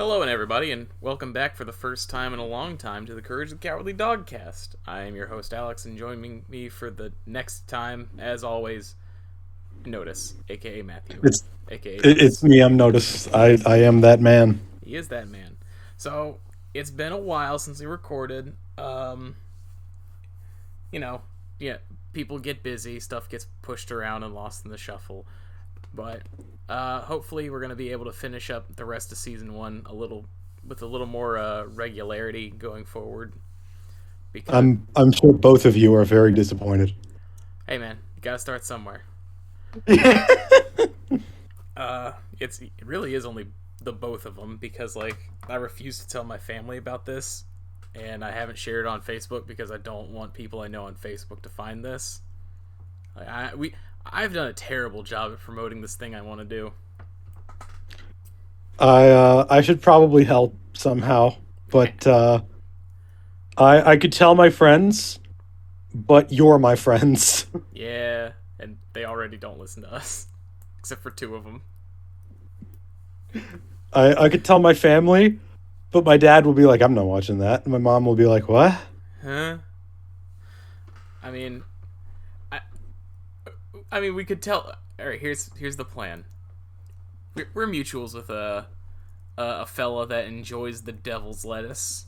Hello, and everybody, and welcome back for the first time in a long time to the Courage of the Cowardly Dog cast. I am your host, Alex, and joining me for the next time, as always, Notus, aka Matthew, It's aka it's Notus. me. I'm Notus. I am that man. He is that man. So, it's been a while since we recorded. You know, yeah, people get busy, stuff gets pushed around and lost in the shuffle. But hopefully, we're gonna be able to finish up the rest of season one with a little more regularity going forward. Because I'm sure both of you are very disappointed. hey, man, you gotta start somewhere. It really is only the both of them because I refuse to tell my family about this, and I haven't shared it on Facebook because I don't want people I know on Facebook to find this. I've done a terrible job at promoting this thing I want to do. I should probably help somehow, but I could tell my friends, but you're my friends. Yeah, and they already don't listen to us, except for two of them. I could tell my family, but my dad will be like, I'm not watching that. And my mom will be like, what? Huh? I mean, I, I mean, we could tell. All right, here's the plan. We're mutuals with a fella that enjoys the devil's lettuce.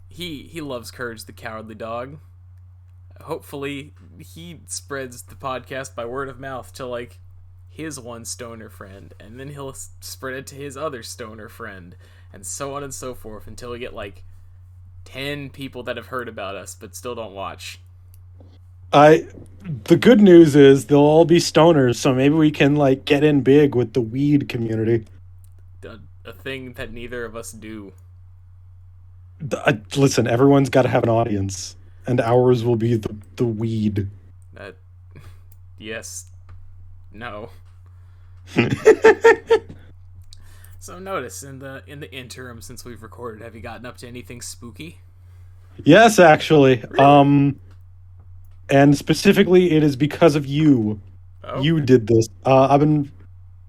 He loves Courage the Cowardly Dog. Hopefully, he spreads the podcast by word of mouth to his one stoner friend, and then he'll spread it to his other stoner friend, and so on and so forth until we get 10 people that have heard about us but still don't watch. I the good news is they'll all be stoners, so maybe we can get in big with the weed community. A thing that neither of us do. Listen, everyone's got to have an audience, and ours will be the weed. That yes, no. So notice in the interim since we've recorded, have you gotten up to anything spooky? Yes, actually. Really? And specifically, it is because of you. Oh. You did this. I've been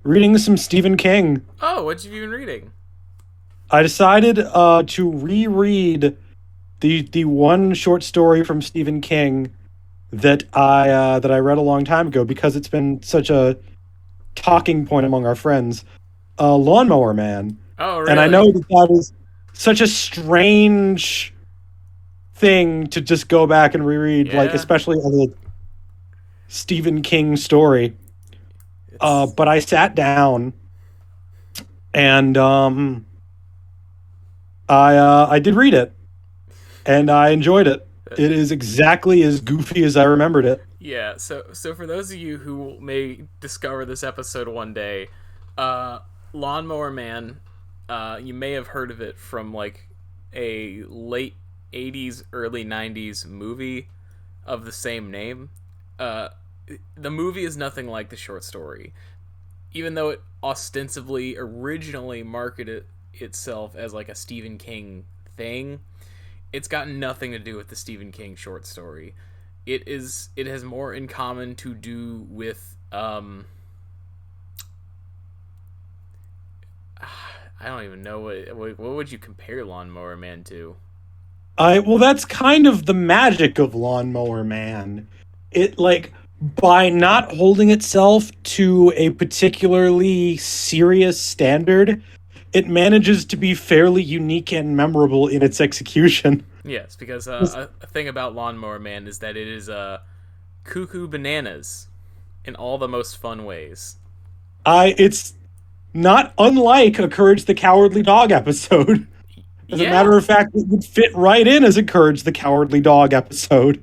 reading some Stephen King. Oh, what have you been reading? I decided to reread the one short story from Stephen King that I read a long time ago because it's been such a talking point among our friends. Lawnmower Man, Oh, and I know really? that is such a strange thing to just go back and reread, Yeah. especially a Stephen King story. It's But I sat down and I did read it, and I enjoyed it. It is exactly as goofy as I remembered it. yeah. So for those of you who may discover this episode one day, Lawnmower Man, you may have heard of it from a late '80s, early '90s movie of the same name. Uh, the movie is nothing like the short story, even though it ostensibly originally marketed itself as a Stephen King thing. It's got nothing to do with the Stephen King short story. It has more in common to do with I don't even know what would you compare Lawnmower Man to? That's kind of the magic of Lawnmower Man. It by not holding itself to a particularly serious standard, it manages to be fairly unique and memorable in its execution. Yes, because a thing about Lawnmower Man is that it is cuckoo bananas in all the most fun ways. It's not unlike a Courage the Cowardly Dog episode. As a Yeah, matter of fact, it would fit right in as a Courage the Cowardly Dog episode.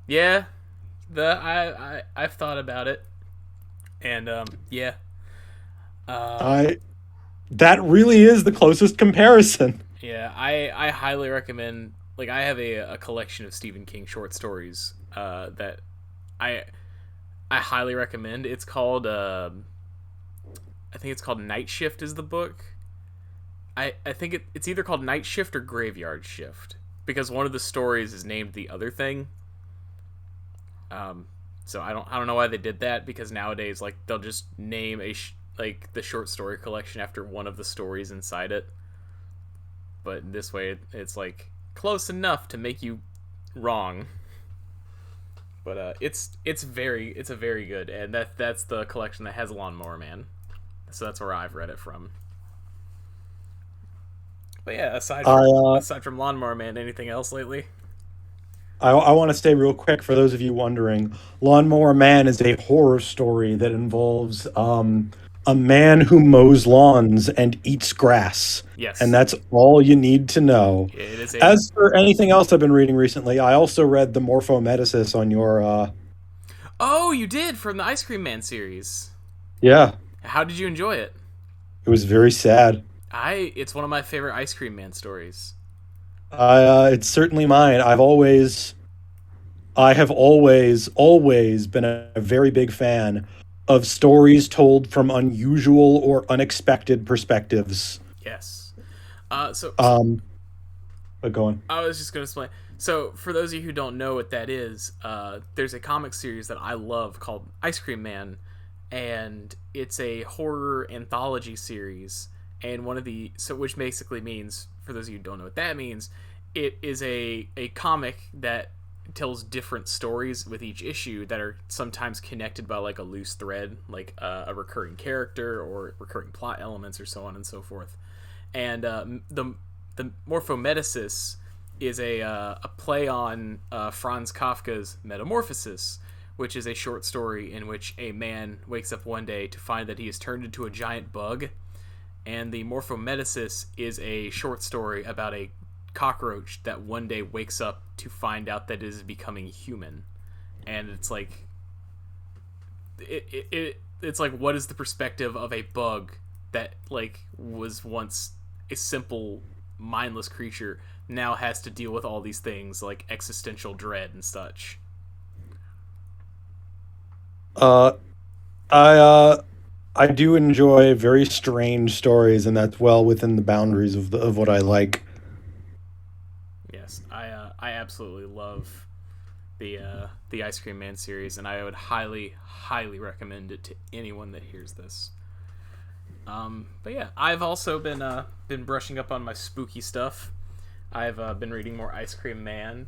yeah. I've thought about it, and yeah. Uh, I That really is the closest comparison. yeah. I highly recommend. I have a collection of Stephen King short stories. That I I highly recommend. It's called I think it's called Night Shift is the book. I think it's either called Night Shift or Graveyard Shift because one of the stories is named the other thing. Um, so I don't know why they did that because nowadays they'll just name like the short story collection after one of the stories inside it. But this way, it's like close enough to make you wrong. But it's a very good, and that's the collection that has Lawnmower Man. So that's where I've read it from. But yeah, aside from Lawnmower Man, anything else lately? I want to say real quick for those of you wondering, Lawnmower Man is a horror story that involves a man who mows lawns and eats grass. And Yes, that's all you need to know. it is a. As for anything else I've been reading recently, I also read the Morphometasis on your Oh, you did from the Ice Cream Man series. yeah, How did you enjoy it? it was very sad. It's one of my favorite Ice Cream Man stories. It's certainly mine. I have always been a very big fan of stories told from unusual or unexpected perspectives. Yes. Um, but go on. I was just going to explain. So, for those of you who don't know what that is, there's a comic series that I love called Ice Cream Man, and it's a horror anthology series. And which basically means, for those of you who don't know what that means, it is a comic that tells different stories with each issue that are sometimes connected by like a loose thread, like a recurring character or recurring plot elements or so on and so forth. And the Morphometasis is a play on Franz Kafka's Metamorphosis, which is a short story in which a man wakes up one day to find that he is turned into a giant bug. And the Morphometasis is a short story about a cockroach that one day wakes up to find out that it is becoming human. And it's like it's like, what is the perspective of a bug that like was once a simple mindless creature now has to deal with all these things like existential dread and such. Uh, I do enjoy very strange stories, and that's well within the boundaries of what I like. Yes, I absolutely love the Ice Cream Man series, and I would highly recommend it to anyone that hears this. But yeah, I've also been brushing up on my spooky stuff. I've been reading more Ice Cream Man.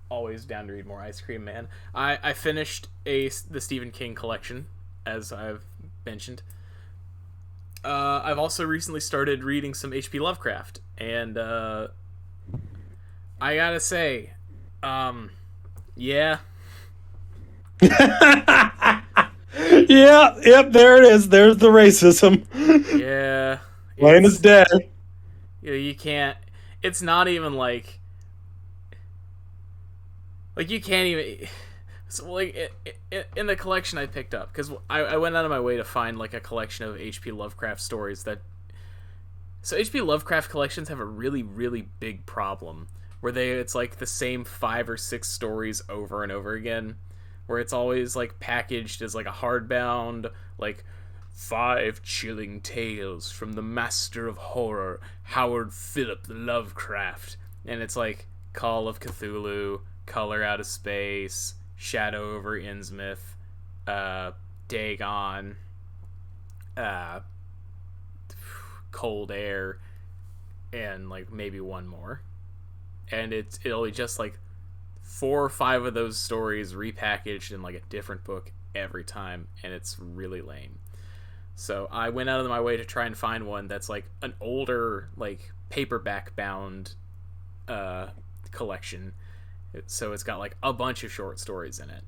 Always down to read more Ice Cream Man. I finished the Stephen King collection, as I've mentioned. I've also recently started reading some H.P. Lovecraft, and I gotta say, yeah, Yeah, yep, there it is. There's the racism. yeah, Plain as day. you can't. It's not even like you can't even. So like in the collection I picked up, because I went out of my way to find like a collection of H.P. Lovecraft stories that. So H.P. Lovecraft collections have a really big problem where it's like the same 5 or 6 stories over and over again, where it's always like packaged as like a hardbound like 5 chilling tales from the master of horror, Howard Philip Lovecraft, and it's like Call of Cthulhu, Color Out of Space, Shadow over Innsmouth, Dagon, uh, Cold Air, and like maybe one more. And it'll be just like 4 or 5 of those stories repackaged in like a different book every time, and it's really lame. So I went out of my way to try and find one that's like an older, like paperback bound collection. So it's got like a bunch of short stories in it.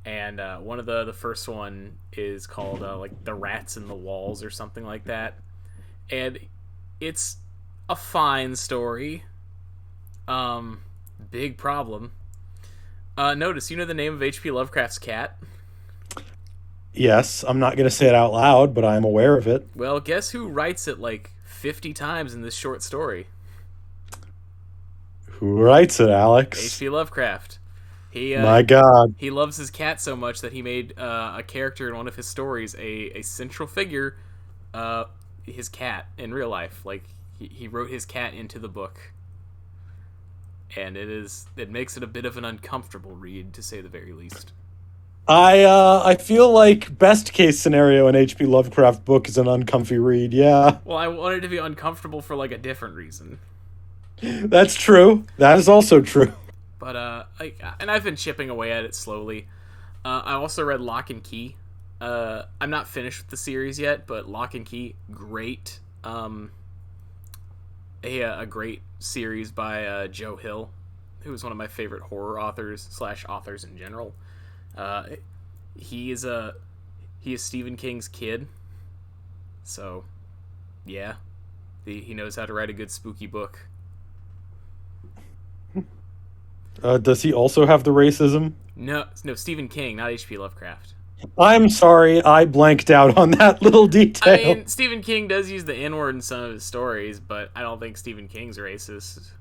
And one of the first one is called like The Rats in the Walls or something like that. And it's a fine story. Big problem. Notice, you know the name of H.P. Lovecraft's cat? Yes, I'm not going to say it out loud, but I'm aware of it. Well, guess who writes it like 50 times in this short story? Who writes it, Alex? H.P. Lovecraft. My God. He loves his cat so much that he made a character in one of his stories a central figure, his cat in real life. Like he wrote his cat into the book, and it makes it a bit of an uncomfortable read, to say the very least. I feel like best case scenario an H.P. Lovecraft book is an uncomfy read. Yeah, Well, I wanted to be uncomfortable for like a different reason. that's true. That is also true. But and I've been chipping away at it slowly. I also read Lock and Key. I'm not finished with the series yet, but Lock and Key, great. A great series by Joe Hill, who is one of my favorite horror authors slash authors in general. Uh, he is a he is Stephen King's kid, so yeah, he knows how to write a good spooky book. Does he also have the racism? No, no, Stephen King, not H.P. Lovecraft. I'm sorry, I blanked out on that little I detail. mean, Stephen King does use the N word in some of his stories, but I don't think Stephen King's racist.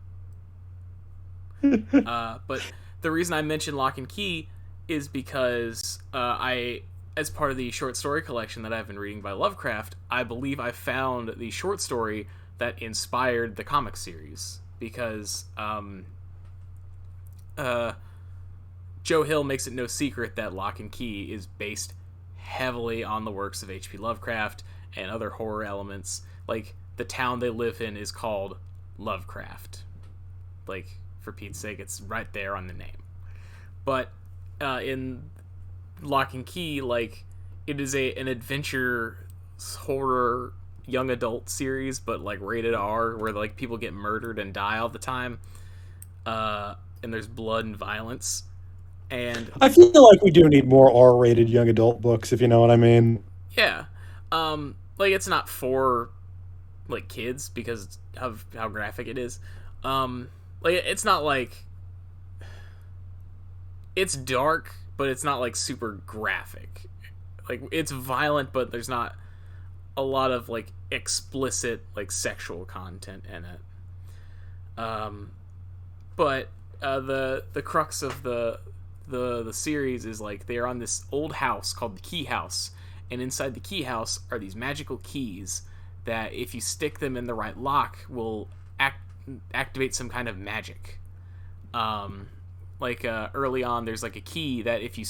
But the reason I mentioned Lock and Key is because as part of the short story collection that I've been reading by Lovecraft, I believe I found the short story that inspired the comic series. Because uh, Joe Hill makes it no secret that Lock and Key is based heavily on the works of H.P. Lovecraft and other horror elements. Like, the town they live in is called Lovecraft. Like, for Pete's sake, it's right there on the name. But in Lock and Key, like, it is an adventure horror young adult series, but like rated R, where like people get murdered and die all the time, and there's blood and violence. And I feel like we do need more R-rated young adult books, if you know what I mean. yeah, like it's not for like kids because of how graphic it is. Like it's not like it's dark, but it's not like super graphic. Like it's violent, but there's not a lot of like explicit like sexual content in it. But the crux of the series is like they're on this old house called the Key House, and inside the Key House are these magical keys that if you stick them in the right lock will activate some kind of magic. Early on, there's like a key that if you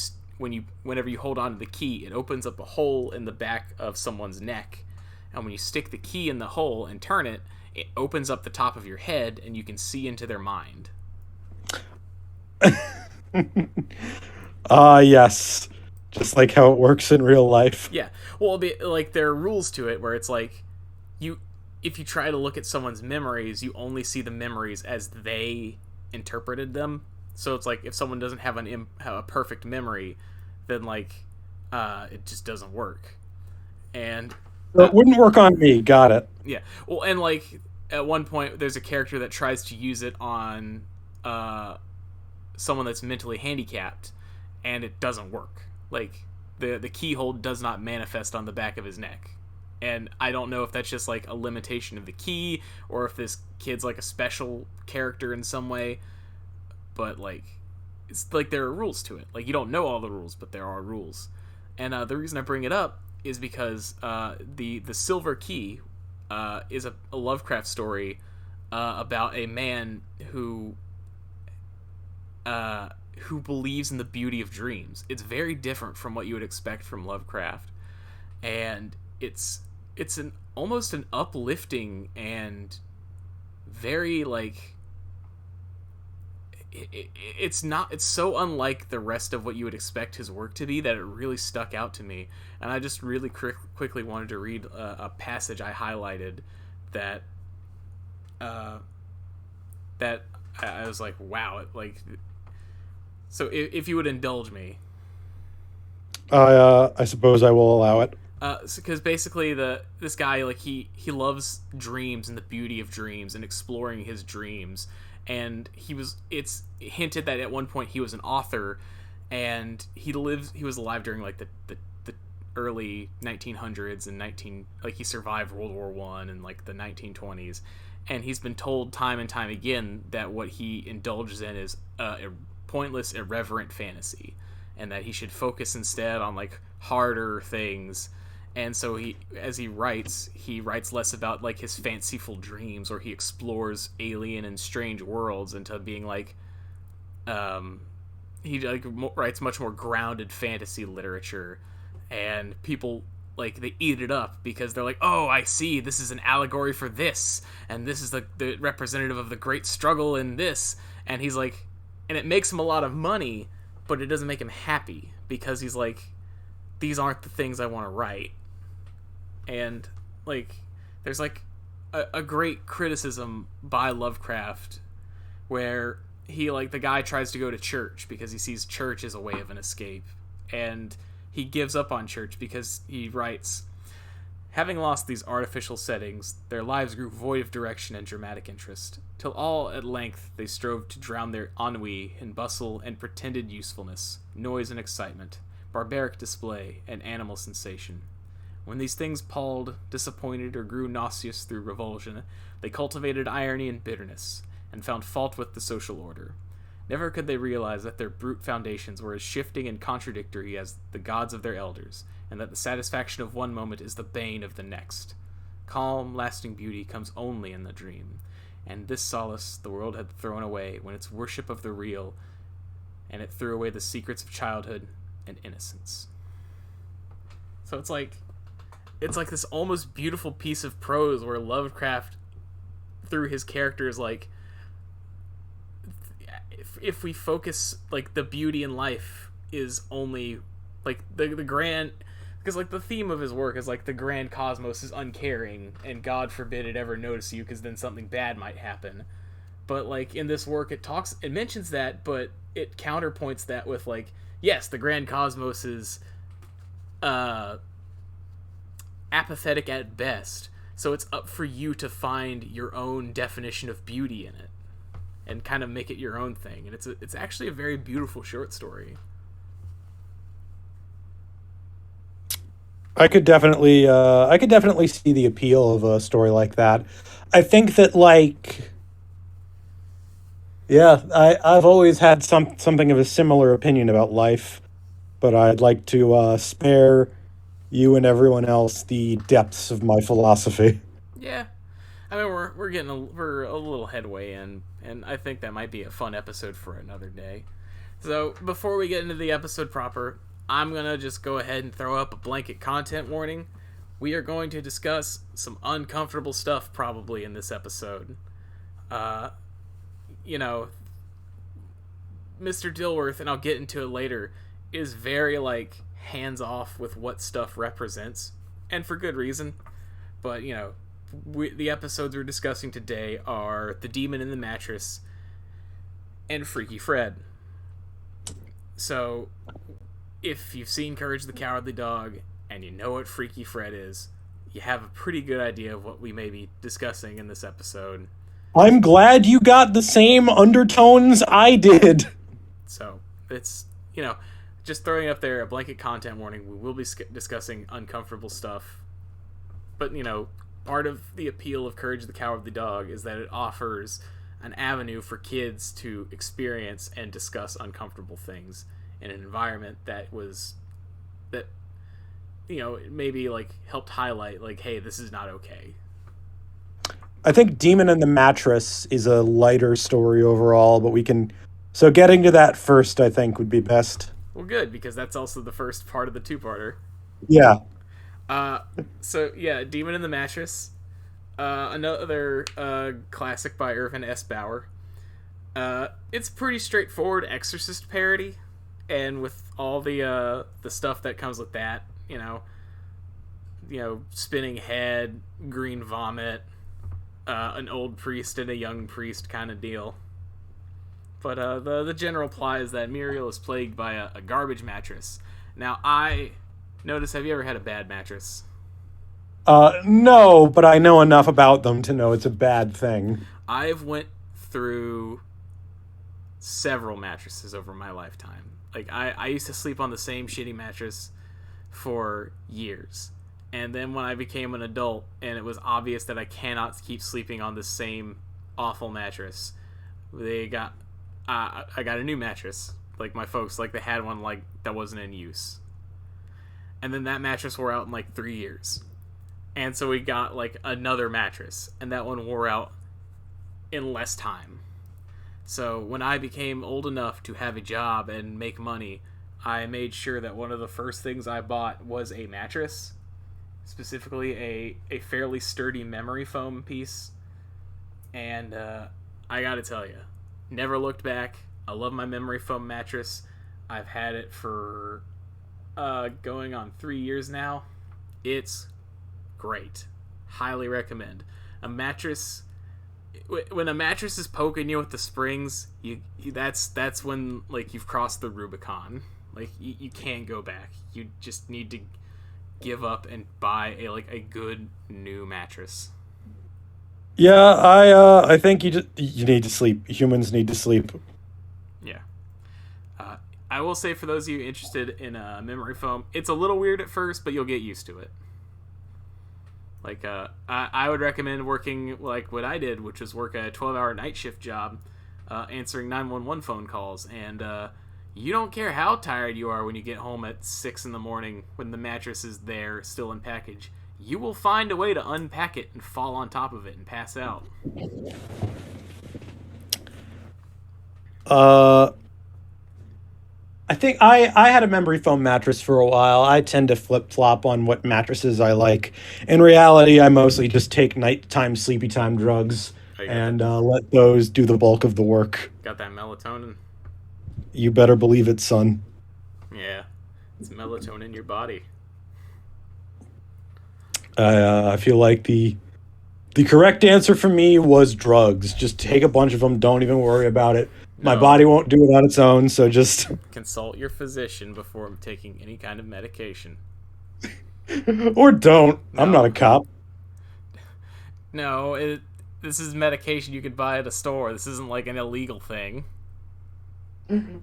whenever you hold on to the key, it opens up a hole in the back of someone's neck, and when you stick the key in the hole and turn it, it opens up the top of your head, and you can see into their mind. Yes. Just like how it works in real life. Yeah, well, like there are rules to it where it's like you if you try to look at someone's memories, you only see the memories as they interpreted them. So it's like if someone doesn't have have a perfect memory, then like it just doesn't work. And So it wouldn't work on me. Got it. yeah, well, and like at one point there's a character that tries to use it on someone that's mentally handicapped, and it doesn't work. Like the keyhole does not manifest on the back of his neck. And I don't know if that's just like a limitation of the key or if this kid's like a special character in some way, but like it's like there are rules to it. Like you don't know all the rules, but there are rules. And the reason I bring it up is because the Silver Key is a Lovecraft story about a man who believes in the beauty of dreams. It's very different from what you would expect from Lovecraft, and it's an almost an uplifting and very like it's so unlike the rest of what you would expect his work to be that it really stuck out to me. And I just really quickly wanted to read a passage I highlighted that that I was like, wow, like, so if you would indulge me. I suppose I will allow it. Because basically this guy, like, he loves dreams and the beauty of dreams and exploring his dreams, and it's hinted that at one point he was an author, and he was alive during like the early 1900s and he survived World War I and like the 1920s, and he's been told time and time again that what he indulges in is a pointless, irreverent fantasy, and that he should focus instead on like harder things. And so as he writes less about like his fanciful dreams, or he explores alien and strange worlds, into being like he like writes much more grounded fantasy literature, and people like they eat it up because they're like, oh, I see, this is an allegory for this, and this is the representative of the great struggle in this, and he's like, and it makes him a lot of money, but it doesn't make him happy because he's like, these aren't the things I want to write. And like there's like a great criticism by Lovecraft where he like the guy tries to go to church because he sees church as a way of an escape, and he gives up on church because he writes, having lost these artificial settings, their lives grew void of direction and dramatic interest, till all at length they strove to drown their ennui in bustle and pretended usefulness, noise and excitement, barbaric display and animal sensation. When these things palled, disappointed, or grew nauseous through revulsion, they cultivated irony and bitterness, and found fault with the social order. Never could they realize that their brute foundations were as shifting and contradictory as the gods of their elders, and that the satisfaction of one moment is the bane of the next. Calm, lasting beauty comes only in the dream, and this solace the world had thrown away when its worship of the real, and it threw away the secrets of childhood and innocence. So it's like this almost beautiful piece of prose where Lovecraft, through his characters, like, if we focus, like, the beauty in life is only, like, the grand, because, like, the theme of his work is, like, the grand cosmos is uncaring, and God forbid it ever notice you, because then something bad might happen. But, like, in this work, it mentions that, but it counterpoints that with, like, yes, the grand cosmos is, apathetic at best, so it's up for you to find your own definition of beauty in it and kind of make it your own thing. And it's actually a very beautiful short story. I could definitely see the appeal of a story like that. I think that, like, yeah, I've always had something of a similar opinion about life, but I'd like to spare you and everyone else the depths of my philosophy. Yeah, I mean we're a little headway in, and I think that might be a fun episode for another day. So before we get into the episode proper, I'm gonna just go ahead and throw up a blanket content warning. We are going to discuss some uncomfortable stuff probably in this episode. You know, Mr. Dilworth, and I'll get into it later, is very like hands off with what stuff represents, and for good reason. But you know, the episodes we're discussing today are The Demon in the Mattress and Freaky Fred. So if you've seen Courage the Cowardly Dog and you know what Freaky Fred is, you have a pretty good idea of what we may be discussing in this episode. I'm glad you got the same undertones I did. So it's, you know, just throwing up there a blanket content warning. We will be discussing uncomfortable stuff. But, you know, part of the appeal of Courage the Cowardly Dog is that it offers an avenue for kids to experience and discuss uncomfortable things in an environment that you know, maybe like helped highlight like, hey, this is not okay. I think Demon in the Mattress is a lighter story overall, but so getting to that first, I think, would be best. Well, good, because that's also the first part of the two-parter. Yeah. So yeah, Demon in the Mattress, another classic by Irvin S. Bauer. It's pretty straightforward exorcist parody, and with all the stuff that comes with that, you know, spinning head, green vomit, an old priest and a young priest kind of deal. But the general plot is that Muriel is plagued by a garbage mattress. Now, Notice, have you ever had a bad mattress? No, but I know enough about them to know it's a bad thing. I've went through several mattresses over my lifetime. Like, I used to sleep on the same shitty mattress for years. And then when I became an adult and it was obvious that I cannot keep sleeping on the same awful mattress, I got a new mattress. Like, my folks, like, they had one, like, that wasn't in use. And then that mattress wore out in, like, 3 years. And so we got, like, another mattress. And that one wore out in less time. So when I became old enough to have a job and make money, I made sure that one of the first things I bought was a mattress, specifically a fairly sturdy memory foam piece. And I gotta tell you, never looked back. I love my memory foam mattress. I've had it for going on 3 years now. It's great. Highly recommend. A mattress. When a mattress is poking you with the springs, that's when like you've crossed the Rubicon. Like you can't go back. You just need to give up and buy a good new mattress. Yeah, I think you need to sleep. Humans need to sleep. Yeah. I will say for those of you interested in memory foam, it's a little weird at first, but you'll get used to it. Like, I would recommend working like what I did, which was work a 12-hour night shift job, answering 911 phone calls. And you don't care how tired you are when you get home at 6 in the morning when the mattress is there, still in package. You will find a way to unpack it and fall on top of it and pass out. I think I had a memory foam mattress for a while. I tend to flip flop on what mattresses I like. In reality, I mostly just take nighttime sleepy time drugs and let those do the bulk of the work. Got that melatonin? You better believe it, son. Yeah, it's melatonin in your body. I feel like the correct answer for me was drugs. Just take a bunch of them. Don't even worry about it. My body won't do it on its own, so just consult your physician before taking any kind of medication. Or don't. No. I'm not a cop. No, this is medication you could buy at a store. This isn't like an illegal thing.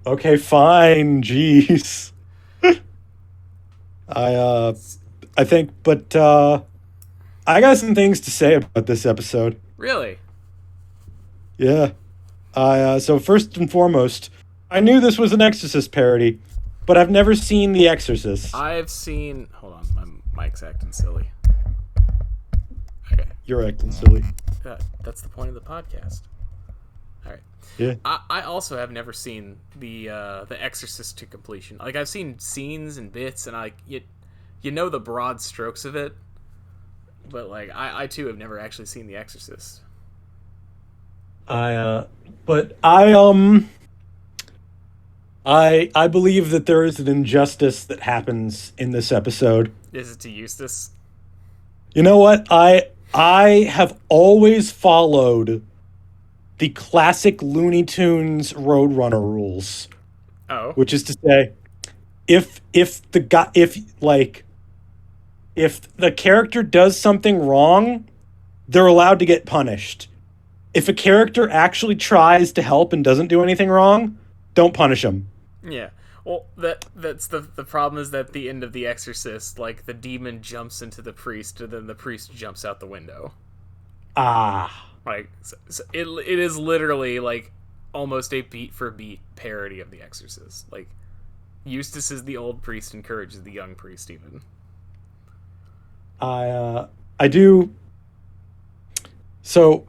Okay, fine. Jeez. I think, but I got some things to say about this episode. Really? Yeah. So first and foremost, I knew this was an Exorcist parody, but I've never seen The Exorcist. I've seen... Hold on, my mic's acting silly. Okay. You're acting silly. That's the point of the podcast. All right. Yeah. I also have never seen the Exorcist to completion. Like, I've seen scenes and bits, and you know the broad strokes of it, but like I too have never actually seen The Exorcist. I believe that there is an injustice that happens in this episode. Is it to Eustace? You know what? I have always followed the classic Looney Tunes Roadrunner rules. Oh. Which is to say, if the character does something wrong, they're allowed to get punished. If a character actually tries to help and doesn't do anything wrong, don't punish them. Yeah. Well, that's the problem is that at the end of The Exorcist, like, the demon jumps into the priest, and then the priest jumps out the window. Ah. Like, so it is literally, like, almost a beat-for-beat parody of The Exorcist. Like, Eustace is the old priest, encourages the young priest, even. I do... So...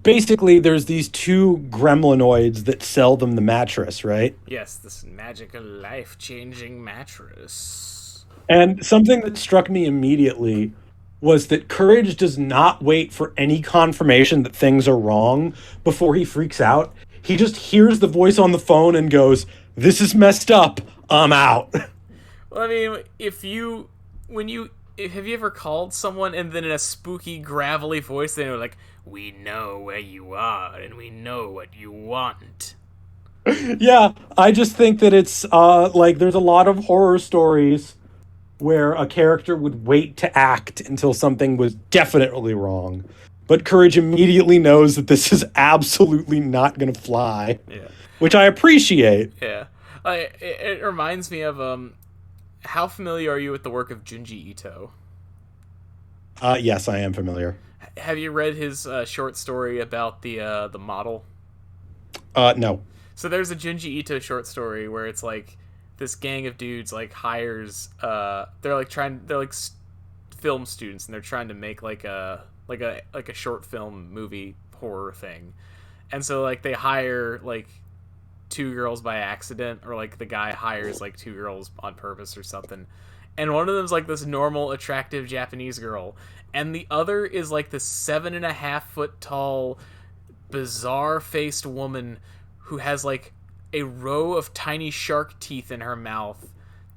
Basically, there's these two gremlinoids that sell them the mattress, right? Yes, this magical, life-changing mattress. And something that struck me immediately was that Courage does not wait for any confirmation that things are wrong before he freaks out. He just hears the voice on the phone and goes, "This is messed up. I'm out." Well, I mean, have you ever called someone and then in a spooky, gravelly voice, they were like, "We know where you are, and we know what you want." Yeah, I just think that it's, there's a lot of horror stories where a character would wait to act until something was definitely wrong. But Courage immediately knows that this is absolutely not going to fly. Yeah. Which I appreciate. Yeah. It reminds me of, how familiar are you with the work of Junji Ito? Yes, I am familiar. Have you read his short story about the model? No. So there's a Junji Ito short story where it's like this gang of dudes like hires they're film students, and they're trying to make like a short film movie horror thing. And so like they hire like two girls by accident, or like the guy hires like two girls on purpose or something. And one of them's like this normal, attractive Japanese girl, and the other is like this 7.5 foot tall, bizarre faced woman who has like a row of tiny shark teeth in her mouth,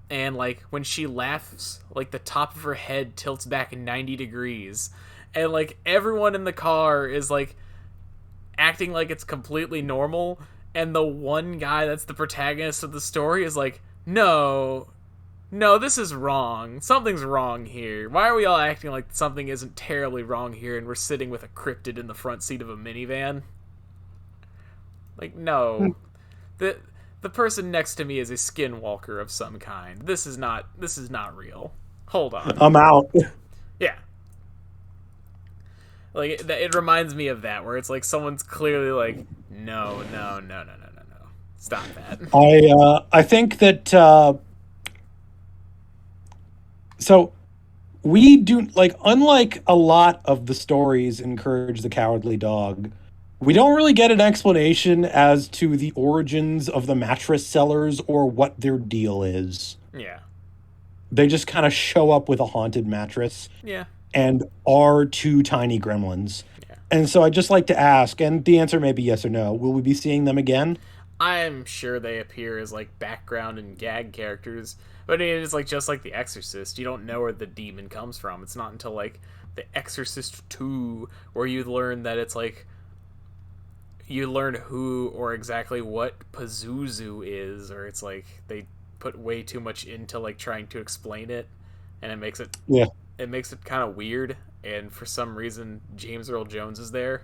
and like when she laughs, like the top of her head tilts back 90 degrees, and like everyone in the car is like acting like it's completely normal, and the one guy that's the protagonist of the story is like, no, this is wrong. Something's wrong here. Why are we all acting like something isn't terribly wrong here, and we're sitting with a cryptid in the front seat of a minivan? Like, no. The person next to me is a skinwalker of some kind. This is not real. Hold on. I'm out. Yeah. Like, it reminds me of that, where it's like someone's clearly like, no. Stop that. I think that so we do, like, unlike a lot of the stories in Courage the Cowardly Dog, we don't really get an explanation as to the origins of the mattress sellers or what their deal is. Yeah. They just kind of show up with a haunted mattress. Yeah. And are two tiny gremlins. Yeah. And so I'd just like to ask, and the answer may be yes or no, will we be seeing them again? I'm sure they appear as like background and gag characters, but it is like just like The Exorcist. You don't know where the demon comes from. It's not until like The Exorcist 2 where you learn that it's like you learn who or exactly what Pazuzu is, or it's like they put way too much into like trying to explain it, and it makes it kind of weird. And for some reason, James Earl Jones is there.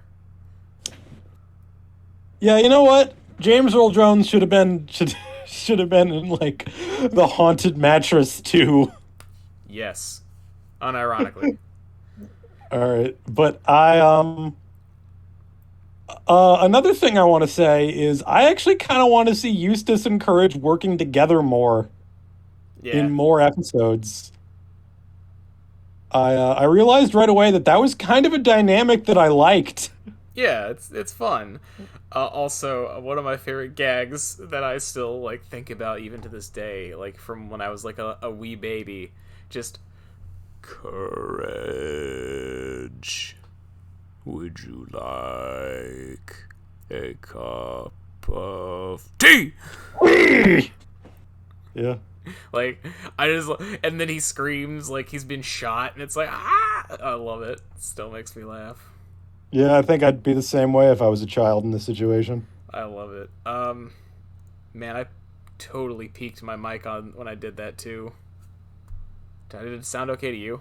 Yeah, you know what? James Earl Jones should have been in like the Haunted Mattress 2. Yes, unironically. All right, but another thing I want to say is I actually kind of want to see Eustace and Courage working together more in more episodes. I realized right away that was kind of a dynamic that I liked. Yeah, it's fun. Also, one of my favorite gags that I still like think about even to this day, like from when I was like a wee baby, just Courage. Would you like a cup of tea? Yeah. Like, and then he screams like he's been shot, and it's like, ah! I love it. Still makes me laugh. Yeah, I think I'd be the same way if I was a child in this situation. I love it. Man, I totally peaked my mic on when I did that too. Did it sound okay to you?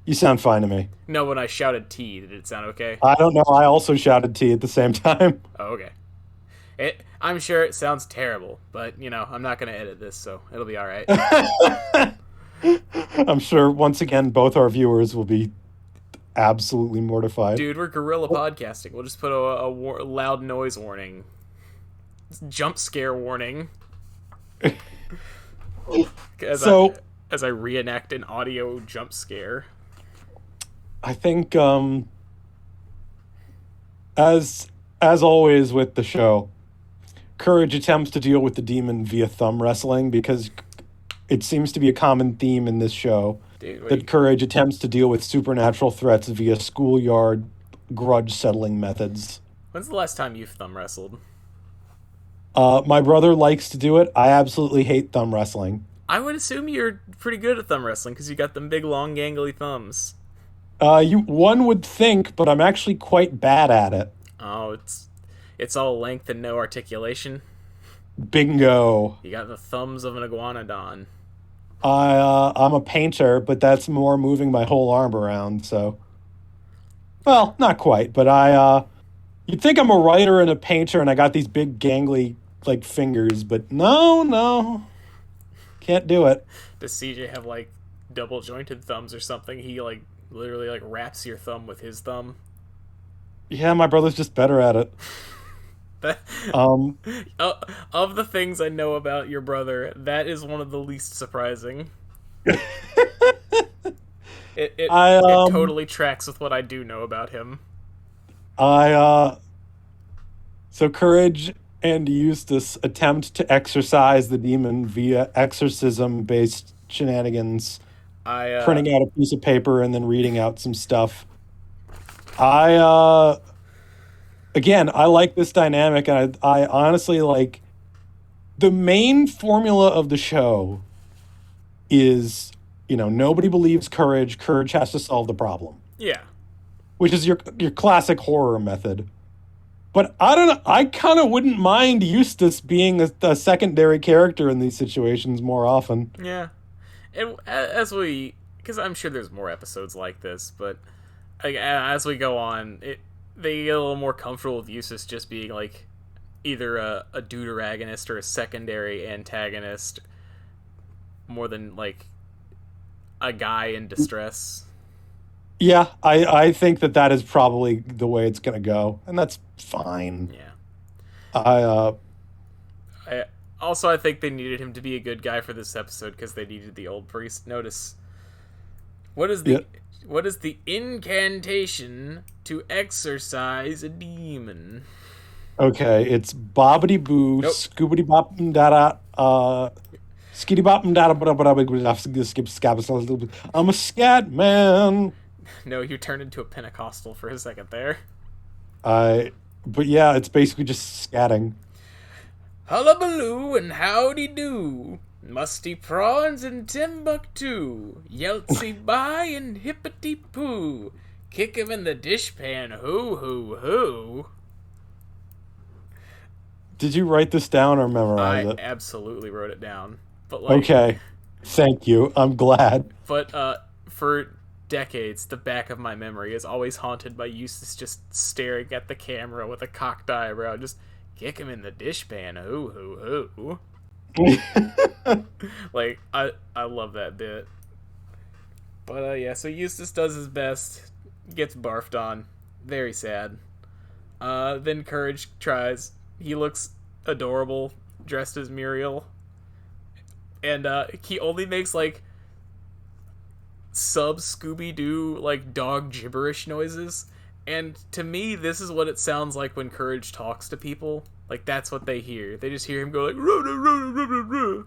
You sound fine to me. No, when I shouted T, did it sound okay? I don't know. I also shouted T at the same time. Oh, okay. I'm sure it sounds terrible, but, you know, I'm not going to edit this, so it'll be all right. I'm sure, once again, both our viewers will be absolutely mortified. Dude, we're guerrilla podcasting. We'll just put a loud noise warning. Jump scare warning. As I reenact an audio jump scare. I think, as always with the show, Courage attempts to deal with the demon via thumb wrestling, because it seems to be a common theme in this show. That Courage attempts to deal with supernatural threats via schoolyard grudge settling methods. When's the last time you've thumb wrestled? My brother likes to do it. I absolutely hate thumb wrestling. I would assume you're pretty good at thumb wrestling because you got them big, long, gangly thumbs. One would think, but I'm actually quite bad at it. Oh, it's all length and no articulation. Bingo. You got the thumbs of an iguanodon. I'm a painter, but that's more moving my whole arm around, so... Well, not quite, but you'd think I'm a writer and a painter and I got these big gangly, like, fingers, but no. Can't do it. Does CJ have, like, double-jointed thumbs or something? He, like, literally, like, wraps your thumb with his thumb? Yeah, my brother's just better at it. Of the things I know about your brother, that is one of the least surprising. It totally tracks with what I do know about him. I So Courage and Eustace attempt to exorcise the demon via exorcism-based shenanigans, I printing out a piece of paper and then reading out some stuff. I again, I like this dynamic, and I honestly like the main formula of the show is, nobody believes Courage. Courage has to solve the problem, yeah. which is your classic horror method. But I don't know. I kind of wouldn't mind Eustace being a secondary character in these situations more often. Yeah. And as we, because I'm sure there's more episodes like this, but like, as we go on, they get a little more comfortable with Eustace just being like either a deuteragonist or a secondary antagonist more than like a guy in distress. Yeah, I think that is probably the way it's gonna go, and that's fine. Yeah. I I also I think they needed him to be a good guy for this episode because they needed the old priest. Notice what is the Yeah. what is the incantation to exorcise a demon? Okay, it's bobbity boo, Nope. scoobity bop dada, skitty bop dada, I'm a scat man. No, you turned into a Pentecostal for a second there. I, but yeah, it's basically just scatting. Hullabaloo and howdy do. Musty prawns and Timbuktu. Yeltsy bye and hippity poo. Kick him in the dishpan, hoo hoo hoo. Did you write this down or I memorize it? absolutely wrote it down. But like Okay, thank you. I'm glad. but for decades the back of my memory is always haunted by Eustace just staring at the camera with a cocked eyebrow, just kick him in the dishpan, hoo hoo hoo. Like I love that bit. But yeah, so Eustace does his best, gets barfed on, very sad. Then Courage tries. He looks adorable, dressed as Muriel, and he only makes like sub Scooby Doo like dog gibberish noises. And to me, this is what it sounds like when Courage talks to people. Like that's what they hear. They just hear him go like ruh, ruh, ruh, ruh, ruh, ruh.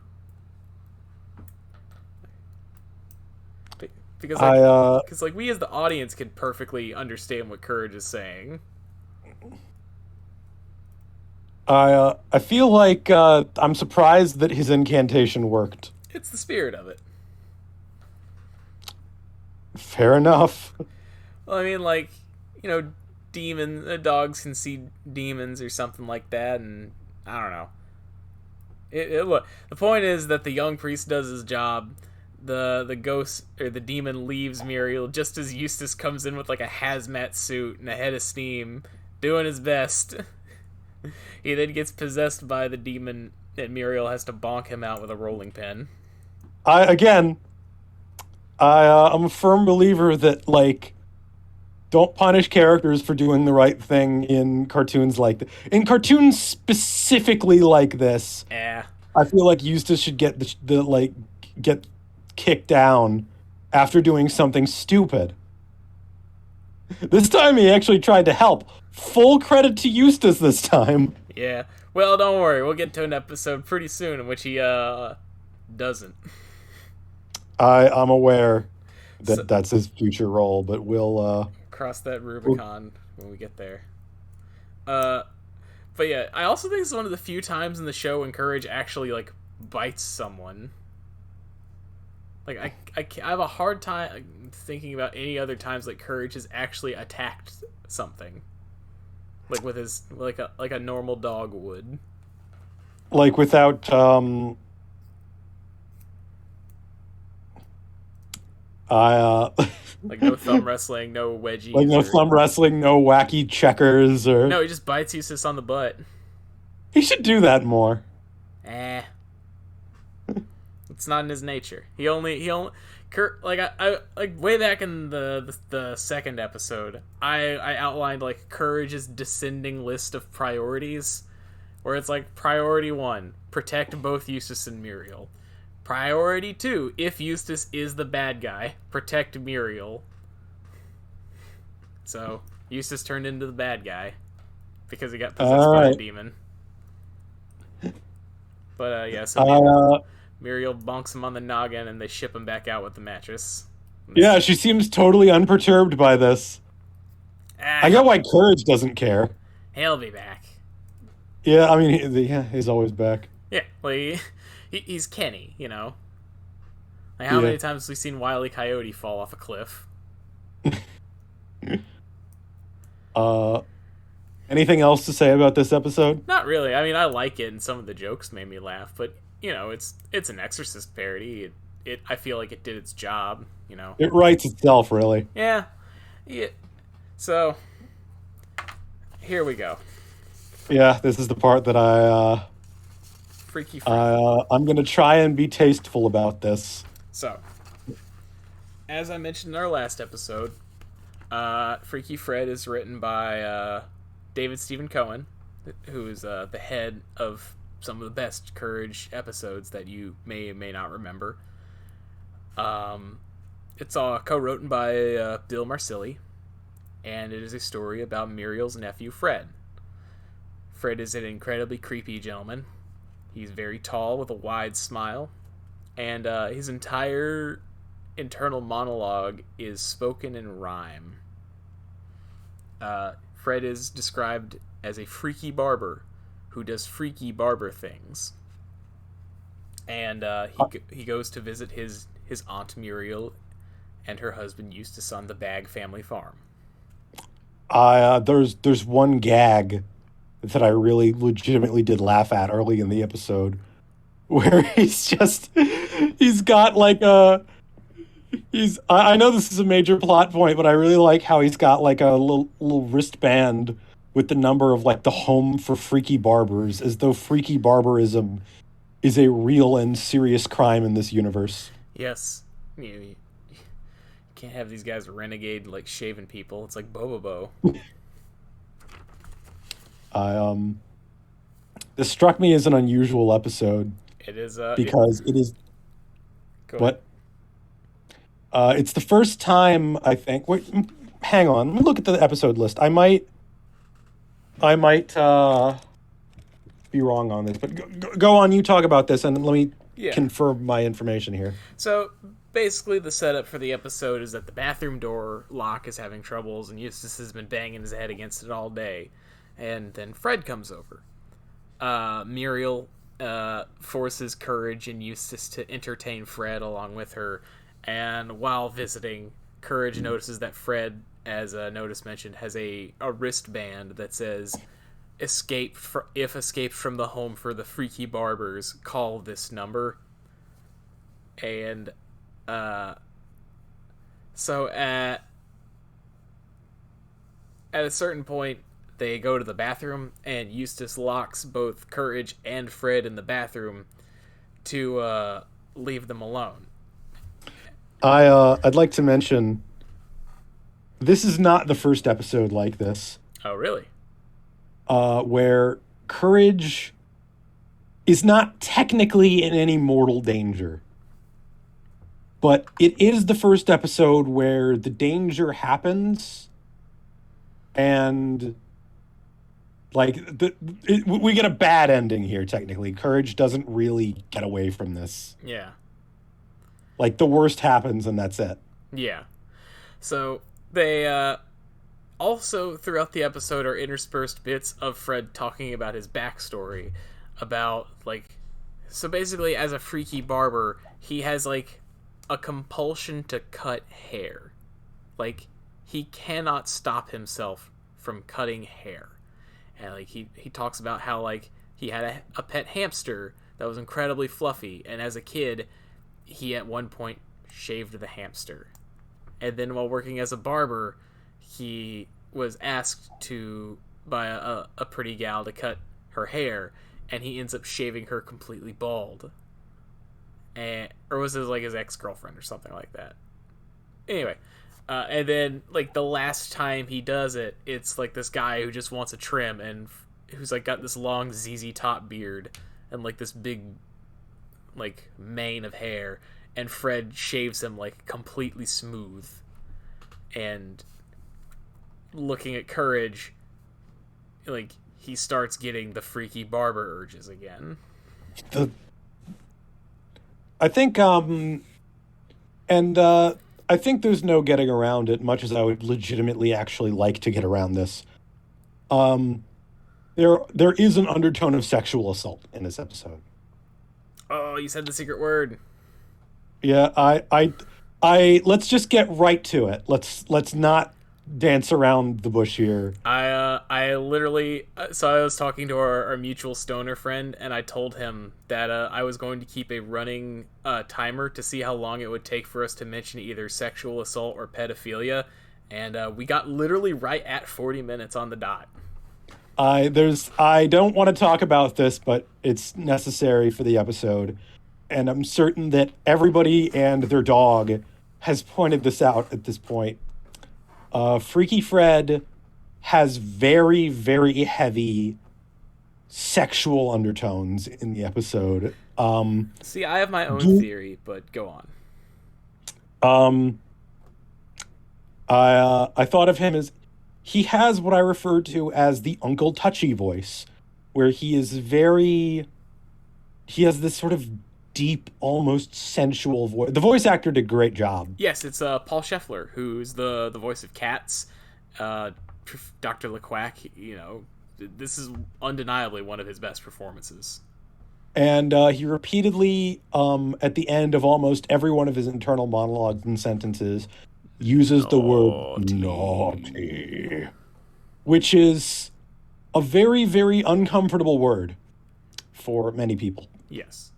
Because like we as the audience can perfectly understand what Courage is saying. I feel like I'm surprised that his incantation worked. It's the spirit of it. Fair enough. Well, I mean, like, dogs can see demons or something like that, and I don't know. Look, the point is that the young priest does his job. The ghost or the demon leaves Muriel just as Eustace comes in with like a hazmat suit and a head of steam, doing his best. He then gets possessed by the demon, and Muriel has to bonk him out with a rolling pin. I'm a firm believer that like don't punish characters for doing the right thing in cartoons like this. In cartoons specifically like this, I feel like Eustace should get get kicked down after doing something stupid. This time he actually tried to help. Full credit to Eustace this time. Yeah. Well, don't worry. We'll get to an episode pretty soon in which he doesn't. I'm aware that that's his future role, but we'll cross that Rubicon when we get there. But yeah, I also think it's one of the few times in the show when Courage actually like bites someone. Like I have a hard time thinking about any other times like Courage has actually attacked something, like with his like a normal dog would. Like without like no thumb wrestling, no wedgies. Like no thumb wrestling, no wacky checkers or. No, he just bites Eustace on the butt. He should do that more. It's not in his nature. He only like I like way back in the second episode, I outlined like Courage's descending list of priorities, where it's like priority 1, protect both Eustace and Muriel. Priority 2, if Eustace is the bad guy, protect Muriel. So Eustace turned into the bad guy. because he got possessed All by a right. demon. But yeah, so Uh, Muriel bonks him on the noggin, and they ship him back out with the mattress. yeah, she seems totally unperturbed by this. Ah, I get why Courage doesn't care. he'll be back. Yeah, I mean, yeah, he's always back. Yeah, like he's Kenny, you know. Like how Yeah. many times have we seen Wile E. Coyote fall off a cliff? Uh, anything else to say about this episode? Not really. I mean, I like it, and some of the jokes made me laugh. But you know, it's an Exorcist parody. I feel like it did its job. You know. It writes itself, really. Yeah. Yeah. So here we go. Yeah, this is the part that Freaky Fred. I'm gonna try and be tasteful about this. So, as I mentioned in our last episode, Freaky Fred is written by David Stephen Cohen, who is the head of some of the best Courage episodes that you may or may not remember. It's all co-written by Bill Marsili, and it is a story about Muriel's nephew Fred. Fred is an incredibly creepy gentleman. He's very tall with a wide smile, and his entire internal monologue is spoken in rhyme. Fred is described as a freaky barber who does freaky barber things. And he goes to visit his Aunt Muriel and her husband Eustace on the Bagg family farm. There's one gag that I really legitimately did laugh at early in the episode, where he's got like a I know this is a major plot point, but I really like how he's got like a little wristband with the number of like the home for freaky barbers, as though freaky barbarism is a real and serious crime in this universe. Yes, you can't have these guys renegade like shaving people. It's like Bobobo. This struck me as an unusual episode It is because it is go what it's the first time I think. Wait, hang on. Let me look at the episode list. I might be wrong on this, but go on. You talk about this, and let me Yeah. confirm my information here. So basically, the setup for the episode is that the bathroom door lock is having troubles, and Eustace has been banging his head against it all day. And then Fred comes over. Muriel forces Courage and Eustace to entertain Fred along with her. And while visiting, Courage notices that Fred, as Notus mentioned, has a wristband that says, if escaped from the home for the freaky barbers, call this number. And so at a certain point, they go to the bathroom, and Eustace locks both Courage and Fred in the bathroom to leave them alone. I'd like to mention this is not the first episode like this, Oh, really? where Courage is not technically in any mortal danger. But it is the first episode where the danger happens, and like we get a bad ending here. Technically, Courage doesn't really get away from this. Yeah. Like the worst happens, and that's it. Yeah. So they also throughout the episode are interspersed bits of Fred talking about his backstory, about like, so basically as a freaky barber, he has like a compulsion to cut hair. Like he cannot stop himself from cutting hair. And like he talks about how like he had a pet hamster that was incredibly fluffy, and as a kid he at one point shaved the hamster. And then while working as a barber, he was asked to by a pretty gal to cut her hair, and he ends up shaving her completely bald. Or was it like his ex-girlfriend or something like that? Anyway, and then like the last time he does it, it's like this guy who just wants a trim, and who's like got this long ZZ Top beard and like this big like mane of hair, and Fred shaves him like completely smooth. And looking at Courage, like he starts getting the freaky barber urges again. The I think and I think there's no getting around it, much as I would legitimately actually like to get around this. Um, there is an undertone of sexual assault in this episode. Oh, you said the secret word. Yeah, let's just get right to it. Let's not dance around the bush here. I literally, so I was talking to our mutual stoner friend, and I told him that I was going to keep a running timer to see how long it would take for us to mention either sexual assault or pedophilia, and we got literally right at 40 minutes on the dot. I don't want to talk about this, but it's necessary for the episode, and I'm certain that everybody and their dog has pointed this out at this point. Freaky Fred has very, very heavy sexual undertones in the episode. See, I have my own theory, but go on. Um, I thought of him as he has what I refer to as the Uncle Touchy voice, where he has this sort of deep, almost sensual voice. The voice actor did a great job. Yes, it's Paul Scheffler, who's the voice of Cats, Dr. LeQuack. You know, this is undeniably one of his best performances. And he repeatedly, at the end of almost every one of his internal monologues and sentences, uses the word naughty, which is a very, very uncomfortable word for many people. Yes.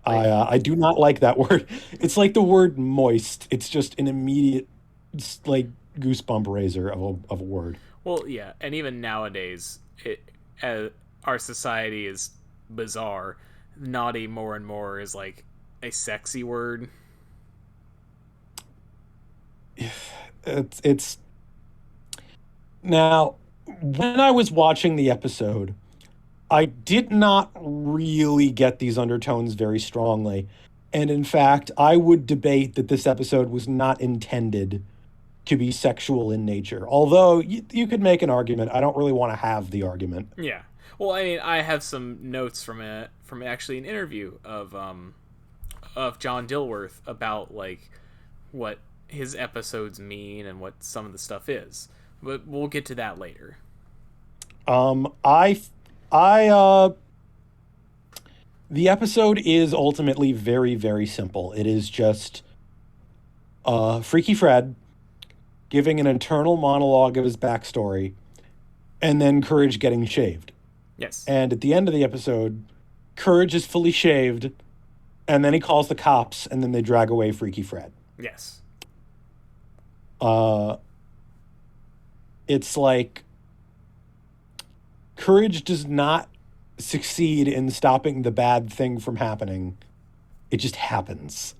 I do not like that word. It's like the word moist. It's just an immediate, like, goosebump raiser of a word. Well, yeah, and even nowadays, our society is bizarre. Naughty more and more is like a sexy word. It's now, when I was watching the episode, I did not really get these undertones very strongly. And in fact, I would debate that this episode was not intended to be sexual in nature. Although you could make an argument. I don't really want to have the argument. Yeah. Well, I mean, I have some notes from actually an interview of John Dilworth about like what his episodes mean and what some of the stuff is. But we'll get to that later. The episode is ultimately very, very simple. It is just Freaky Fred giving an internal monologue of his backstory, and then Courage getting shaved. Yes. And at the end of the episode, Courage is fully shaved, and then he calls the cops, and then they drag away Freaky Fred. Yes. It's like Courage does not succeed in stopping the bad thing from happening. It just happens.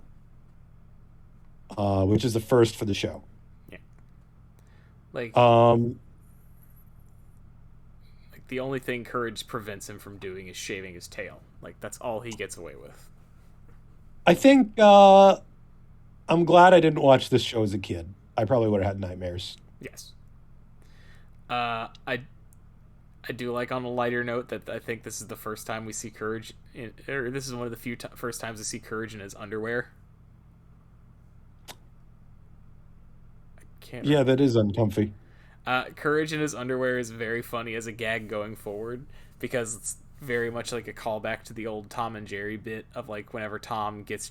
Which is a first for the show. Yeah. Like the only thing Courage prevents him from doing is shaving his tail. Like, that's all he gets away with. I think I'm glad I didn't watch this show as a kid. I probably would have had nightmares. Yes. I do like, on a lighter note, that I think this is the first time we see Courage or this is one of the few first times we see Courage in his underwear. Yeah, that is uncomfy. Courage in his underwear is very funny as a gag going forward, because it's very much like a callback to the old Tom and Jerry bit of like whenever Tom gets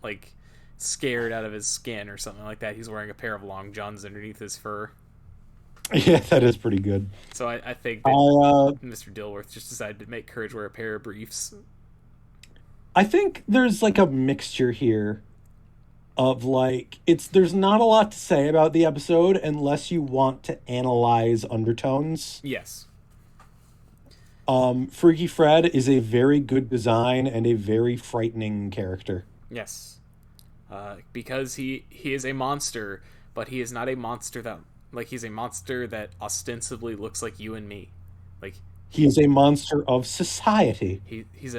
like scared out of his skin or something like that, he's wearing a pair of long johns underneath his fur. Yeah, that is pretty good. So I think that Mr. Dilworth just decided to make Courage wear a pair of briefs. I think there's like a mixture here of like there's not a lot to say about the episode unless you want to analyze undertones. Yes. Freaky Fred is a very good design and a very frightening character. Yes. Because he is a monster, but he is not a monster that, like, he's a monster that ostensibly looks like you and me. Like, he is a monster of society. He is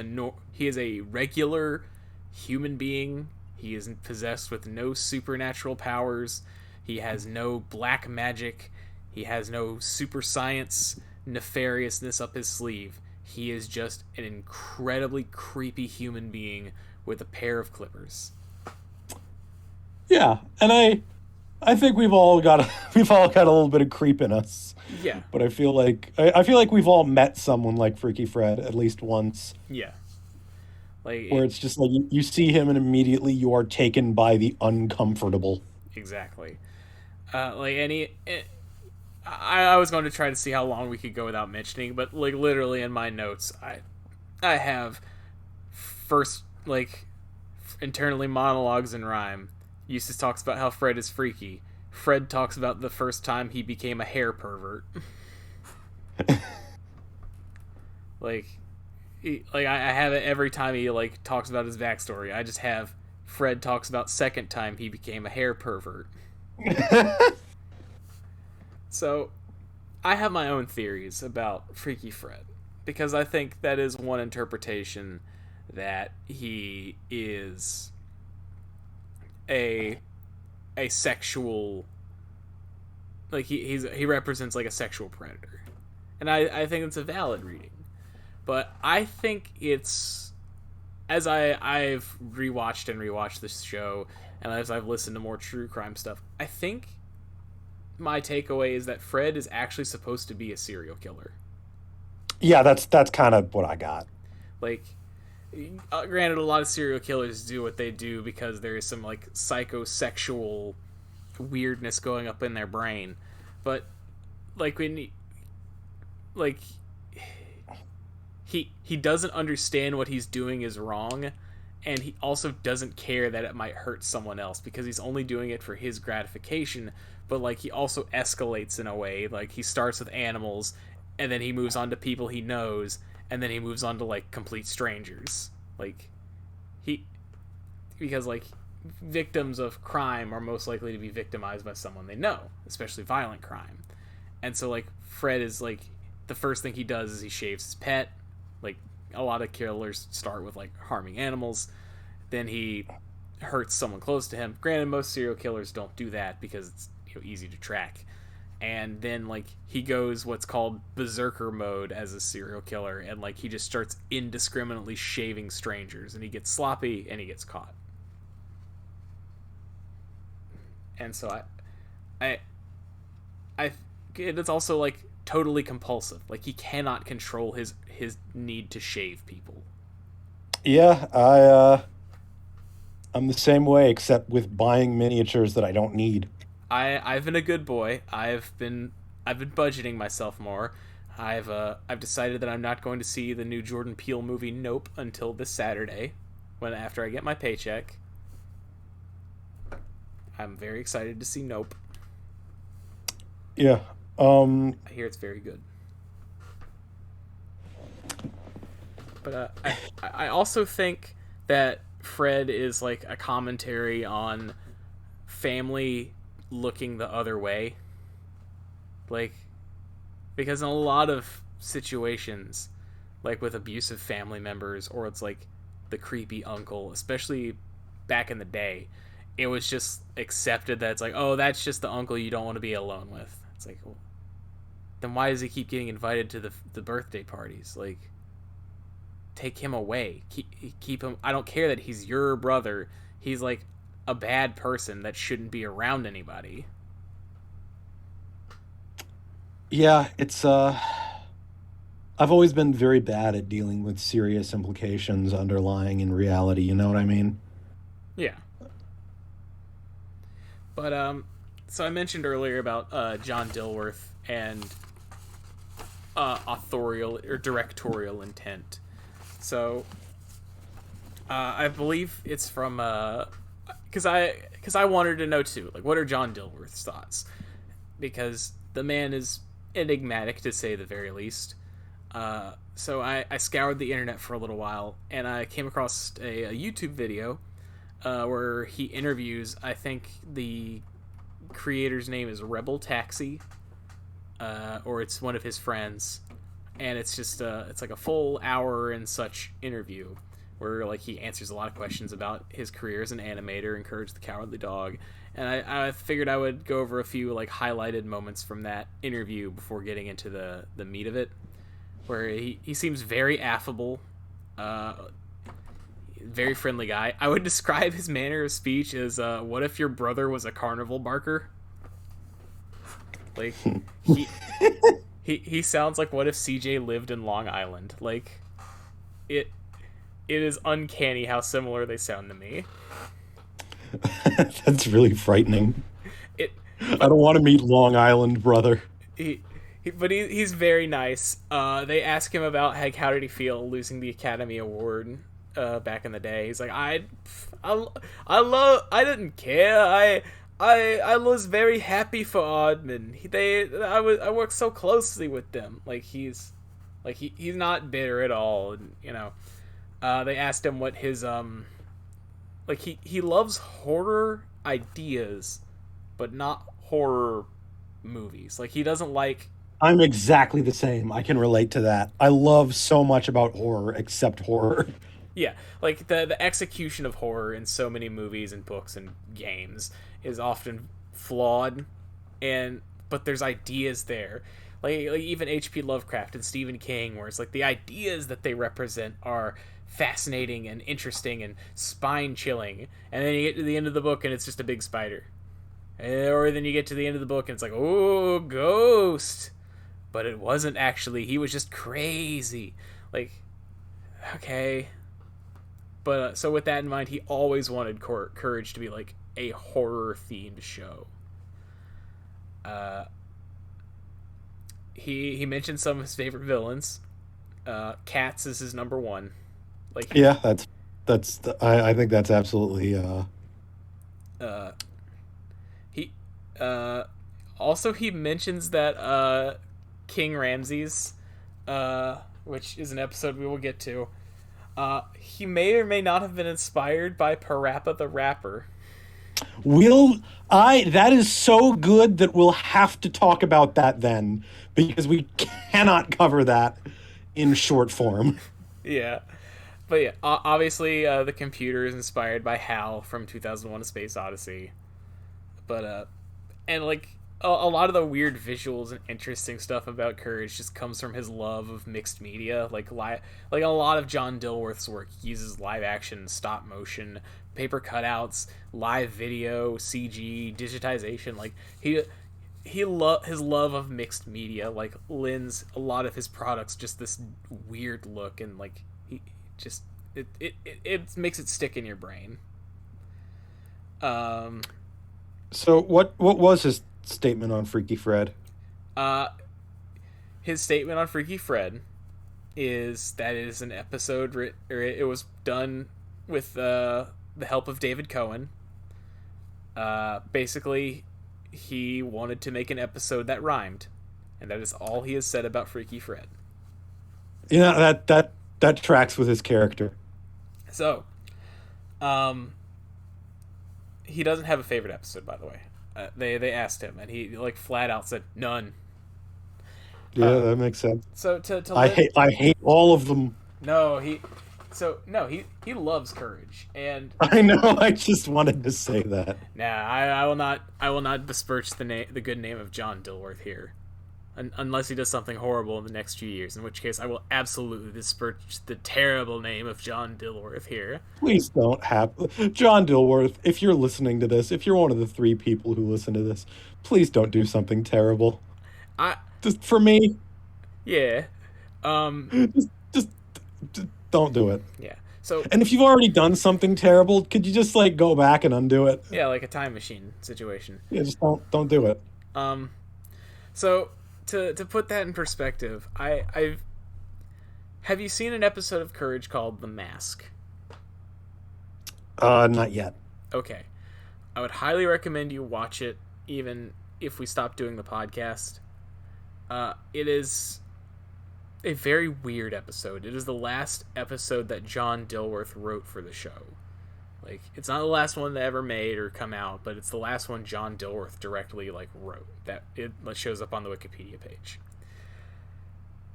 a regular human being. He is possessed with no supernatural powers. He has no black magic. He has no super science. nefariousness up his sleeve. He is just an incredibly creepy human being with a pair of clippers. Yeah, and I think we've all got we've all got a little bit of creep in us. Yeah, But I feel like we've all met someone like Freaky Fred at least once, yeah. Like where it's just like you see him and immediately you are taken by the uncomfortable. exactly. Like any, I was going to try to see how long we could go without mentioning, but like literally in my notes, I have first like internally monologues in rhyme. Eustace talks about how Fred is freaky. Fred talks about the first time he became a hair pervert. like, I have it every time he like talks about his backstory. I just have Fred talks about second time he became a hair pervert. So, I have my own theories about Freaky Fred because I think that is one interpretation that he is a sexual, like he represents like a sexual predator, and I think it's a valid reading, but I think it's, as I've rewatched this show and as I've listened to more true crime stuff, I think my takeaway is that Fred is actually supposed to be a serial killer. Yeah, that's kind of what I got. Like, granted, a lot of serial killers do what they do because there is some like psychosexual weirdness going up in their brain, but like like he doesn't understand what he's doing is wrong, and he also doesn't care that it might hurt someone else because he's only doing it for his gratification. But like he also escalates in a way, like he starts with animals and then he moves on to people he knows, and then he moves on to like complete strangers. Like he because like victims of crime are most likely to be victimized by someone they know, especially violent crime. And so like Fred is like, the first thing he does is he shaves his pet. Like a lot of killers start with like harming animals, then he hurts someone close to him. Granted, most serial killers don't do that because it's easy to track. And then like he goes what's called berserker mode as a serial killer, and like he just starts indiscriminately shaving strangers, and he gets sloppy and he gets caught. And so I it's also like totally compulsive. Like he cannot control his need to shave people. Yeah, I'm the same way except with buying miniatures that I don't need. I've been a good boy. I've been budgeting myself more. I've decided that I'm not going to see the new Jordan Peele movie Nope until this Saturday, when after I get my paycheck. I'm very excited to see Nope. Yeah. I hear it's very good. But I also think that Fred is like a commentary on family looking the other way. Like, because in a lot of situations, like with abusive family members, or it's like the creepy uncle, especially back in the day, it was just accepted that it's like, oh, that's just the uncle you don't want to be alone with. It's like, well, then why does he keep getting invited to the birthday parties? Like, take him away. Keep him. I don't care that he's your brother. He's like a bad person that shouldn't be around anybody. Yeah, it's I've always been very bad at dealing with serious implications underlying in reality, you know what I mean? Yeah. But so I mentioned earlier about John Dilworth and authorial or directorial intent. So I believe it's from because I wanted to know too, like, what are John Dilworth's thoughts? Because the man is enigmatic, to say the very least. So I scoured the internet for a little while, and I came across a YouTube video where he interviews, I think the creator's name is Rebel Taxi, or it's one of his friends, and it's just it's like a full hour and such interview where like he answers a lot of questions about his career as an animator and Courage the Cowardly Dog. And I figured I would go over a few like highlighted moments from that interview before getting into the meat of it, where he seems very affable, very friendly guy. I would describe his manner of speech as what if your brother was a carnival barker? Like he sounds like what if CJ lived in Long Island. Like it is uncanny how similar they sound to me. That's really frightening. I don't want to meet Long Island, brother. But he's very nice. They ask him about like how did he feel losing the Academy Award back in the day. He's like, I didn't care. I was very happy for Aardman. I worked so closely with them. Like he's not bitter at all. And, you know, they asked him what his like he loves horror ideas, but not horror movies. Like he doesn't like. I'm exactly the same. I can relate to that. I love so much about horror except horror. Yeah, like the execution of horror in so many movies and books and games is often flawed, but there's ideas there. Like even H.P. Lovecraft and Stephen King, where it's like the ideas that they represent are fascinating and interesting and spine-chilling, and then you get to the end of the book and it's just a big spider. Or then you get to the end of the book and it's like, oh, ghost. But it wasn't actually. He was just crazy. Like, okay. But so with that in mind, he always wanted Courage to be like a horror-themed show. He mentioned some of his favorite villains. Cats is his number one. Like yeah, I think that's absolutely he also he mentions that King Ramses, which is an episode we will get to. He may or may not have been inspired by Parappa the Rapper. That is so good that we'll have to talk about that then, because we cannot cover that in short form. Yeah. But yeah, obviously the computer is inspired by Hal from 2001: A Space Odyssey. But and like a lot of the weird visuals and interesting stuff about Courage just comes from his love of mixed media. Like a lot of John Dilworth's work uses live action, stop motion, paper cutouts, live video, CG, digitization. Like his love of mixed media like lends a lot of his products just this weird look, and like he just it makes it stick in your brain. So what was his statement on Freaky Fred? His statement on Freaky Fred is that it is an episode it was done with the help of David Cohen. Basically, he wanted to make an episode that rhymed, and that is all he has said about Freaky Fred. Yeah, that tracks with his character. So, he doesn't have a favorite episode, by the way. They asked him, and he like flat out said none. Yeah, that makes sense. So I hate all of them. No, he loves Courage, and I know. I just wanted to say that. Nah, I will not besmirch the good name of John Dilworth here, unless he does something horrible in the next few years, in which case I will absolutely besmirch the terrible name of John Dilworth here. Please don't have John Dilworth. If you're listening to this, if you're one of the 3 people who listen to this, please don't do something terrible. Just for me. Yeah. Just don't do it. Yeah. So. And if you've already done something terrible, could you just like go back and undo it? Yeah, like a time machine situation. Yeah, just don't do it. So to put that in perspective, have you seen an episode of Courage called The Mask? Not yet. Okay. I would highly recommend you watch it, even if we stop doing the podcast. It is a very weird episode. It is the last episode that John Dilworth wrote for the show. Like, it's not the last one that ever made or come out, but it's the last one John Dilworth directly like wrote. That it shows up on the Wikipedia page.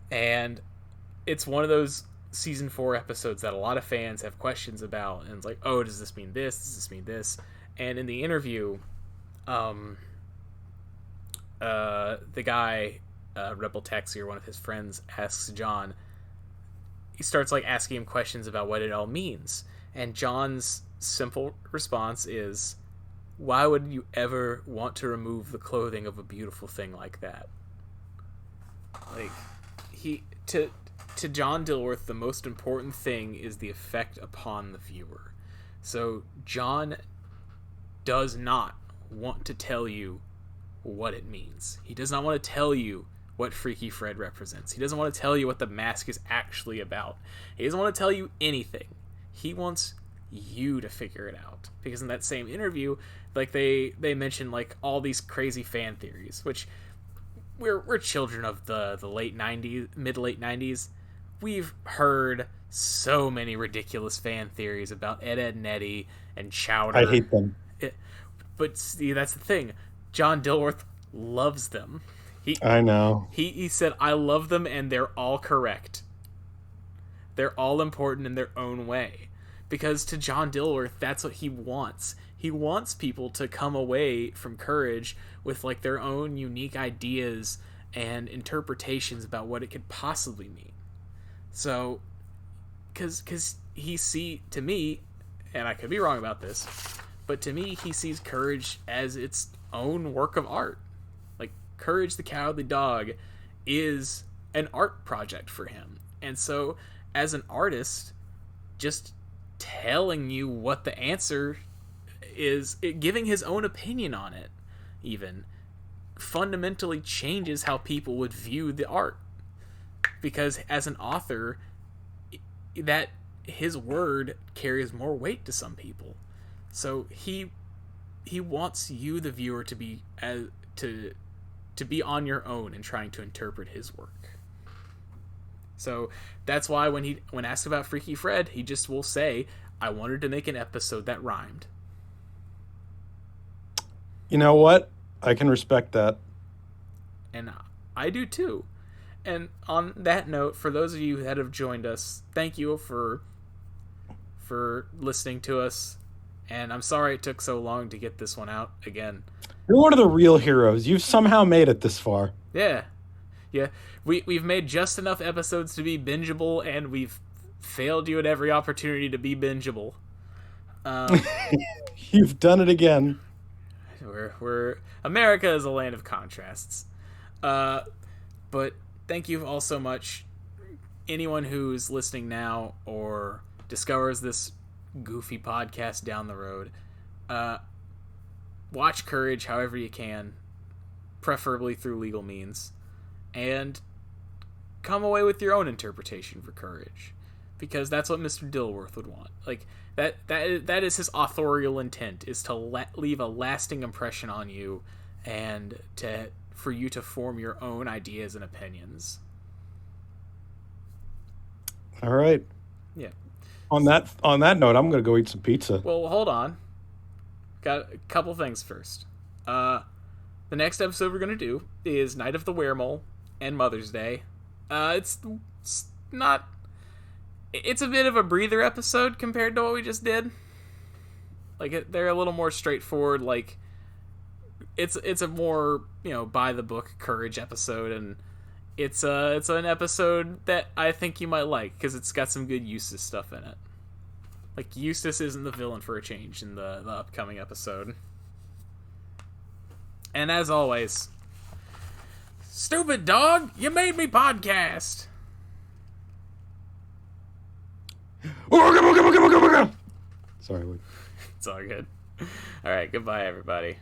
And it's one of those season 4 episodes that a lot of fans have questions about, and it's like, oh, does this mean this? Does this mean this? And in the interview, the guy, Rebel Taxi, or one of his friends, asks John. He starts like asking him questions about what it all means, and John's simple response is, "Why would you ever want to remove the clothing of a beautiful thing like that?" Like, to John Dilworth, the most important thing is the effect upon the viewer. So John does not want to tell you what it means. He does not want to tell you what Freaky Fred represents. He doesn't want to tell you what the mask is actually about. He doesn't want to tell you anything. He wants you to figure it out. Because in that same interview, like they mentioned like all these crazy fan theories, which we're children of the late 90s, mid late 90s. We've heard so many ridiculous fan theories about Ed, Ed and Eddie and Chowder. I hate them. But see, that's the thing. John Dilworth loves them. I know. He said, I love them and they're all correct. They're all important in their own way. Because to John Dilworth, that's what he wants. He wants people to come away from Courage with like their own unique ideas and interpretations about what it could possibly mean. So, because to me, and I could be wrong about this, but to me, he sees Courage as its own work of art. Like, Courage the Cowardly Dog is an art project for him. And so, as an artist, just telling you what the answer is, giving his own opinion on it, even, fundamentally changes how people would view the art. Because as an author, that his word carries more weight to some people. So he wants you, the viewer, to be to be on your own in trying to interpret his work. So that's why when asked about Freaky Fred, he just will say, I wanted to make an episode that rhymed. You know what? I can respect that. And I do too. And on that note, for those of you that have joined us, thank you for listening to us. And I'm sorry it took so long to get this one out again. You're one of the real heroes. You've somehow made it this far. Yeah. We've made just enough episodes to be bingeable, and we've failed you at every opportunity to be bingeable. You've done it again. We're America is a land of contrasts. But thank you all so much. Anyone who's listening now or discovers this goofy podcast down the road, watch Courage however you can, preferably through legal means, and come away with your own interpretation for Courage, because that's what Mr. Dilworth would want. Like that is his authorial intent, is to leave a lasting impression on you, and for you to form your own ideas and opinions. All right. Yeah. On that note, I'm gonna go eat some pizza. Well, hold on. Got a couple things first. The next episode we're gonna do is Night of the Weremole and Mother's Day. It's not. It's a bit of a breather episode compared to what we just did. Like they're a little more straightforward. Like it's a more by the book Courage episode, and it's an episode that I think you might like because it's got some good Eustace stuff in it. Like Eustace isn't the villain for a change in the upcoming episode. And as always, stupid dog, you made me podcast. Sorry. It's all good. All right, goodbye, everybody.